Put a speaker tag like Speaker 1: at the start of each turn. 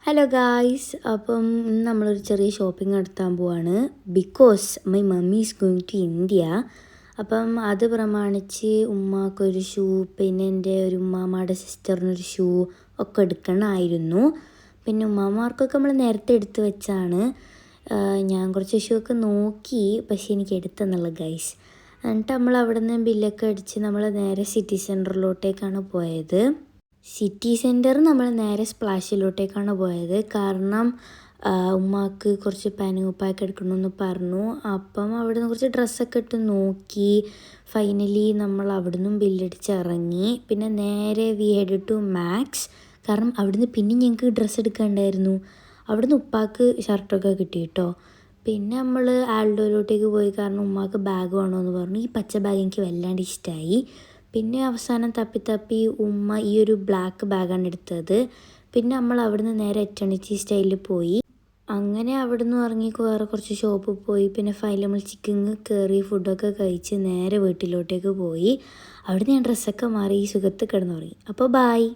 Speaker 1: Hello guys, അപ്പം ഇന്ന് നമ്മളൊരു ചെറിയ ഷോപ്പിംഗ് നടത്താൻ പോവാണ്. Because my mummy is going to India. അപ്പം അത് പ്രമാണിച്ച് ഉമ്മാക്കൊരു ഷൂ, പിന്നെ എൻ്റെ ഒരു ഉമ്മാമ്മയുടെ സിസ്റ്ററിനൊരു ഷൂ ഒക്കെ എടുക്കണമായിരുന്നു. പിന്നെ ഉമ്മാമാർക്കൊക്കെ നമ്മൾ നേരത്തെ എടുത്ത് വെച്ചാണ്. ഞാൻ കുറച്ച് ഷൂ ഒക്കെ നോക്കി, പക്ഷേ എനിക്ക് എടുത്തെന്നുള്ള ഗൈസ്. എന്നിട്ട് നമ്മൾ അവിടെ നിന്ന് ബില്ലൊക്കെ അടിച്ച് നമ്മൾ നേരെ സിറ്റി സെൻറ്ററിലോട്ടേക്കാണ് പോയത്. സിറ്റി സെൻറ്റർ നമ്മൾ നേരെ സ്പ്ലാഷിലോട്ടേക്കാണ് പോയത്. കാരണം ഉമ്മാക്ക് കുറച്ച് പാൻറ്റുകുപ്പായൊക്കെ എടുക്കണമെന്ന് പറഞ്ഞു. അപ്പം അവിടെ നിന്ന് കുറച്ച് ഡ്രസ്സൊക്കെ ഇട്ട് നോക്കി. ഫൈനലി നമ്മൾ അവിടെ നിന്നും ബില്ലടിച്ച് ഇറങ്ങി. പിന്നെ നേരെ വി ഹെഡ് ടു മാക്സ്. കാരണം അവിടുന്ന് പിന്നെ ഞങ്ങൾക്ക് ഡ്രസ്സ് എടുക്കാണ്ടായിരുന്നു. അവിടുന്ന് ഉപ്പാക്ക് ഷർട്ടൊക്കെ കിട്ടി കേട്ടോ. പിന്നെ നമ്മൾ ആൽഡോയിലോട്ടേക്ക് പോയി. കാരണം ഉമ്മാക്ക് ബാഗ് വേണമെന്ന് പറഞ്ഞു. ഈ പച്ച ബാഗ് എനിക്ക് വല്ലാണ്ട് ഇഷ്ടമായി. പിന്നെ അവസാനം തപ്പി ഉമ്മ ഈ ഒരു ബ്ലാക്ക് ബാഗാണ് എടുത്തത്. പിന്നെ നമ്മൾ അവിടുന്ന് നേരെ എറ്റേണിറ്റി സ്റ്റൈലിൽ പോയി. അങ്ങനെ അവിടുന്ന് ഇറങ്ങി വേറെ കുറച്ച് ഷോപ്പിൽ പോയി. പിന്നെ ഫൈനൽ നമ്മൾ ചിക്കൻ കയറി ഫുഡൊക്കെ കഴിച്ച് നേരെ വീട്ടിലോട്ടേക്ക് പോയി. അവിടുന്ന് ഞാൻ ഡ്രസ്സൊക്കെ മാറി ഈ സുഖത്ത് കിടന്നുറങ്ങി. അപ്പോൾ ബായ്.